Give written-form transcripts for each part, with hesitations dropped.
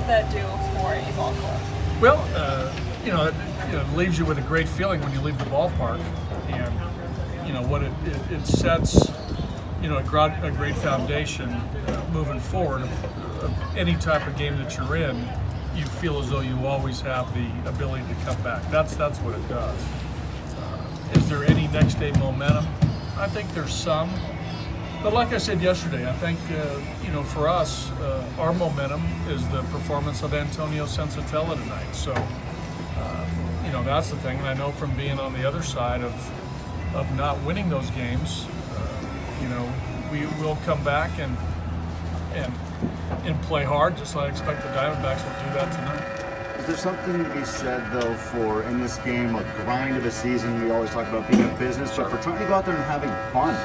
that do for a ball club? Well, it leaves you with a great feeling when you leave the ballpark, and what it sets, a great foundation moving forward of any type of game that you're in. You feel as though you always have the ability to come back. That's what it does. Is there any next day momentum? I think there's some, but like I said yesterday, I think for us, our momentum is the performance of Antonio Sensatella tonight. So that's the thing, and I know from being on the other side of not winning those games, we will come back and play hard, just like I expect the Diamondbacks will do that tonight. Is there something to be said, though, for in this game, a grind of a season? We always talk about being a business, but for trying to go out there and having fun.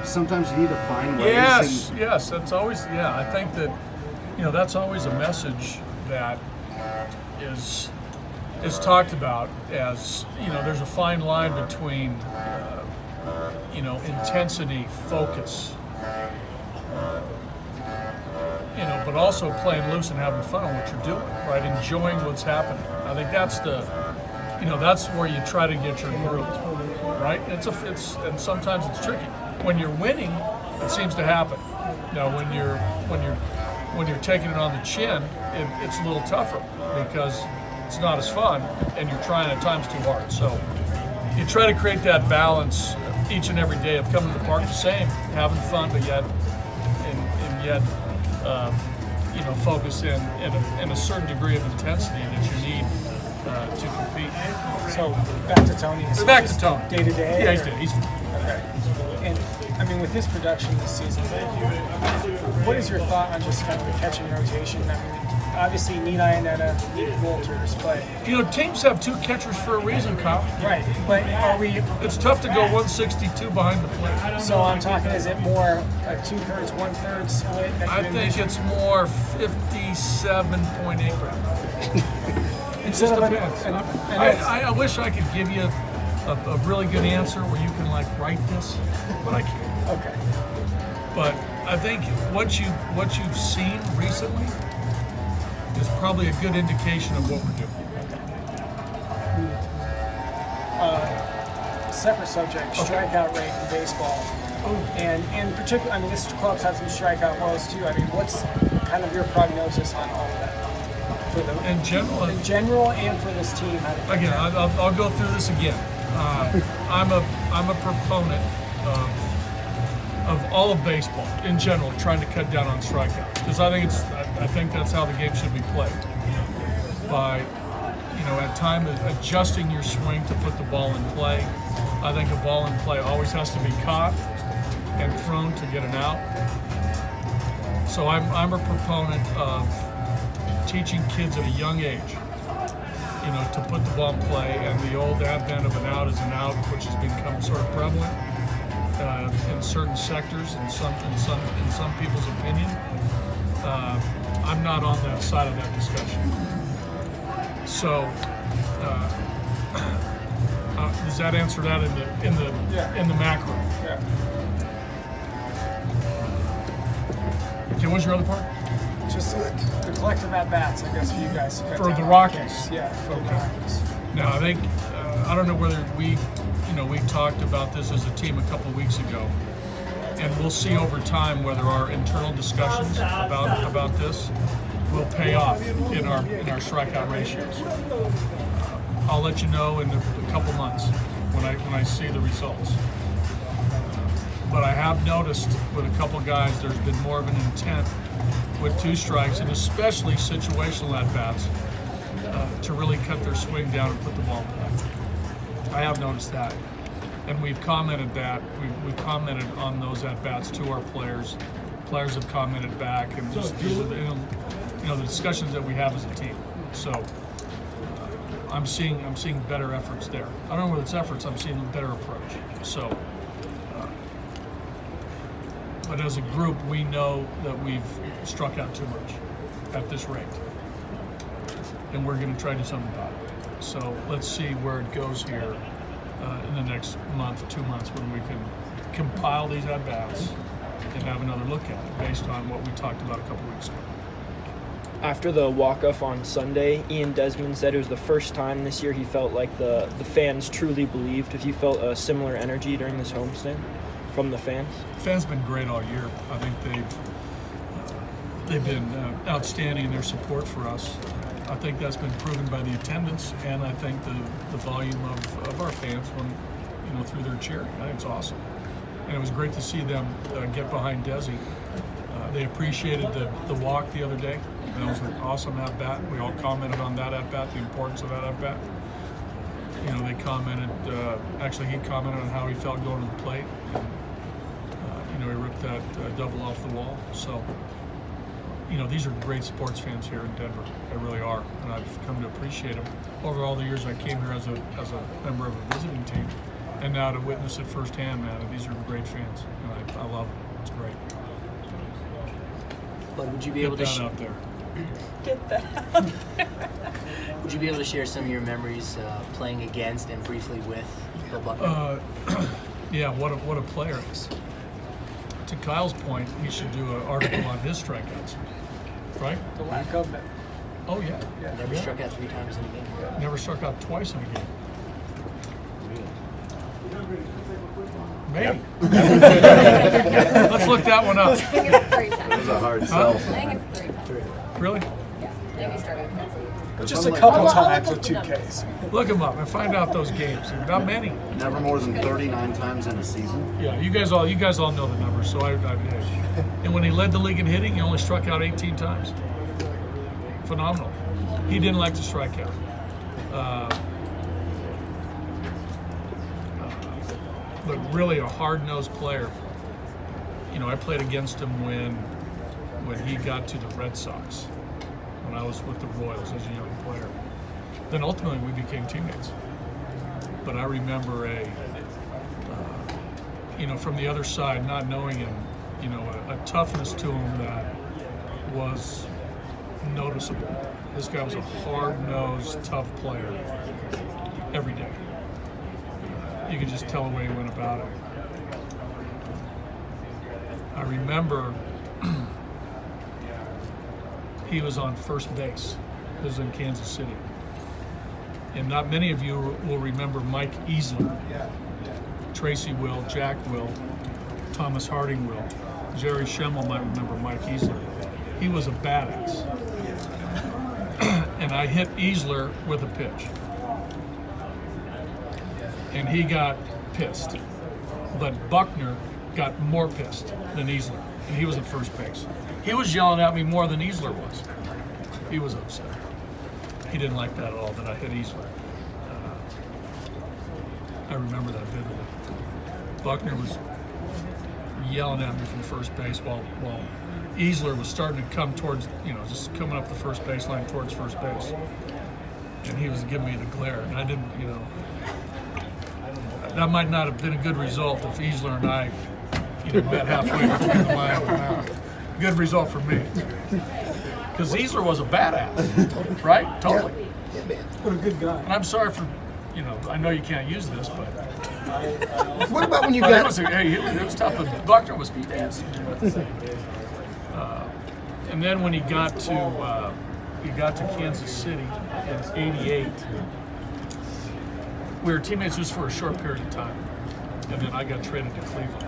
Sometimes you need to find ways. Yes, that's always, I think that, that's always a message that is talked about as, there's a fine line between, intensity, focus, but also playing loose and having fun on what you're doing, right? Enjoying what's happening. I think that's that's where you try to get your group, right? And sometimes it's tricky. When you're winning, it seems to happen. Now, when you're taking it on the chin, it's a little tougher because it's not as fun, and you're trying at times too hard. So you try to create that balance each and every day of coming to the park the same, having fun, but yet focus in a certain degree of intensity that you need to compete. So back to Tony. So back to Tony. Day to day. Yeah, he's okay. And I mean, with his production this season, what is your thought on just kind of the catching rotation? I mean, obviously need Iannetta, need Wolters, but teams have two catchers for a reason, Kyle. Right, but are we? It's tough to go 162 behind the plate. So I'm talking, is it more a 2/3, 1/3 split? I think it's more 57.8. It just depends. I wish I could give you a really good answer where you can write this, but I can't. Okay. But I think what you've seen recently is probably a good indication of what we're doing. Separate subject, strikeout rate in baseball. And in particular, I mean, this club's had some strikeout woes too. I mean, what's kind of your prognosis on all of that? For the, in general and for this team? Again, I'll go through this again. I'm a proponent of all of baseball in general, trying to cut down on strikeouts, because I think that's how the game should be played. By at times adjusting your swing to put the ball in play. I think a ball in play always has to be caught and thrown to get an out. So I'm a proponent of teaching kids at a young age, to put the ball in play, and the old advent of an out is an out, which has become sort of prevalent in certain sectors, in some people's opinion. I'm not on that side of that discussion. So, does that answer that in the macro? Yeah. Okay, what's your other part? Just the collective at bats, I guess, for you guys. For the Rockies. Yeah, for the Rockies. Now, I think I don't know whether we talked about this as a team a couple weeks ago, and we'll see over time whether our internal discussions about this will pay off in our strikeout ratios. I'll let you know in a couple months when I see the results. But I have noticed with a couple guys there's been more of an intent with two strikes, and especially situational at-bats, to really cut their swing down and put the ball in play. I have noticed that. And we've commented that. We've commented on those at-bats to our players. Players have commented back, and just these are the discussions that we have as a team. So I'm seeing better efforts there. I don't know whether it's efforts. I'm seeing a better approach. So, but as a group, we know that we've struck out too much at this rate, and we're going to try to do something about it. So let's see where it goes here in the next month, 2 months, when we can compile these at-bats and have another look at it based on what we talked about a couple weeks ago. After the walk-off on Sunday, Ian Desmond said it was the first time this year he felt like the fans truly believed. Have you felt a similar energy during this homestand from the fans? The fans have been great all year. I think they've been outstanding in their support for us. I think that's been proven by the attendance, and I think the volume of our fans when through their cheering. I think it's awesome, and it was great to see them get behind Desi. They appreciated the walk the other day. That was an awesome at-bat. We all commented on that at-bat, the importance of that at-bat. They commented, actually he commented on how he felt going to the plate. And, he ripped that double off the wall. So, these are great sports fans here in Denver. They really are. And I've come to appreciate them. Over all the years I came here as a member of a visiting team. And now to witness it firsthand, man, these are great fans. And I love it. It's great. But would you be able to out there? Get that. Would you be able to share some of your memories playing against and briefly with Bill Buckner? Yeah, what a player. To Kyle's point, he should do an article on his strikeouts, right? The lack of it. Oh yeah. Never struck out 3 times in a game. Never struck out twice in a game. Maybe. Let's look that one up. I think it's 3 times. That was a hard sell. I think it's 3 times. Really? Yeah. Maybe started. Just a couple times with 2 Ks. Look them up and find out those games. Not many. Never more than 39 times in a season. Yeah, you guys all know the numbers. So and when he led the league in hitting, he only struck out 18 times. Phenomenal. He didn't like to strike out. But really a hard-nosed player. I played against him when he got to the Red Sox, when I was with the Royals as a young player. Then ultimately we became teammates. But I remember from the other side, not knowing him, a toughness to him that was noticeable. This guy was a hard-nosed, tough player every day. You could just tell the way he went about it. I remember he was on first base. This was in Kansas City. And not many of you will remember Mike Easler. Tracy will, Jack will, Thomas Harding will. Jerry Schemmel might remember Mike Easler. He was a badass. And I hit Easler with a pitch. And he got pissed. But Buckner got more pissed than Easler, and he was at first base. He was yelling at me more than Easler was. He was upset. He didn't like that at all, that I hit Easler. I remember that vividly. Buckner was yelling at me from first base while Easler was starting to come towards, just coming up the first baseline towards first base. And he was giving me the glare, and I didn't, that might not have been a good result if Easler and I, met halfway between the line and the mound. Good result for me. Because Easler was a badass, right? Totally. What a good guy. And I'm sorry for, I know you can't use this, but. What about when you It got? was tough, but Buckner was badass. And then when he got to Kansas City in '88. We were teammates just for a short period of time, and then I got traded to Cleveland.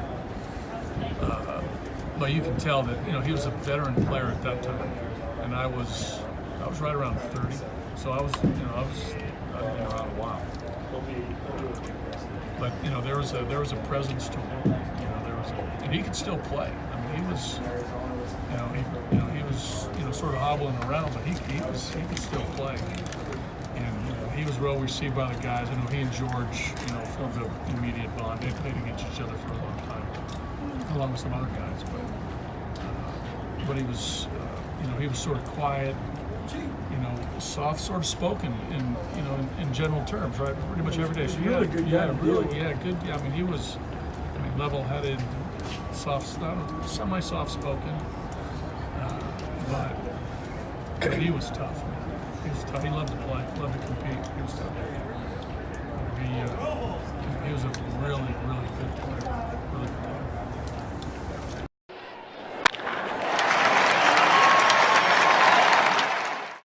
But you can tell that he was a veteran player at that time, and I was right around 30, so I was I've been around a while. But there was a presence to him, and he could still play. I mean, he was sort of hobbling around, but he could still play. And he was well received by the guys. I know he and George, formed an immediate bond. They played against each other for a long time, along with some other guys. But he was, he was sort of quiet, soft, sort of spoken in general terms, right? Pretty much every day. So Really good guy. good. Yeah, I mean, he was, level-headed, semi-soft spoken, but he was tough. Man. He was tough. He loved to play, loved to compete. He was tough. He was a really, really good player. Really good.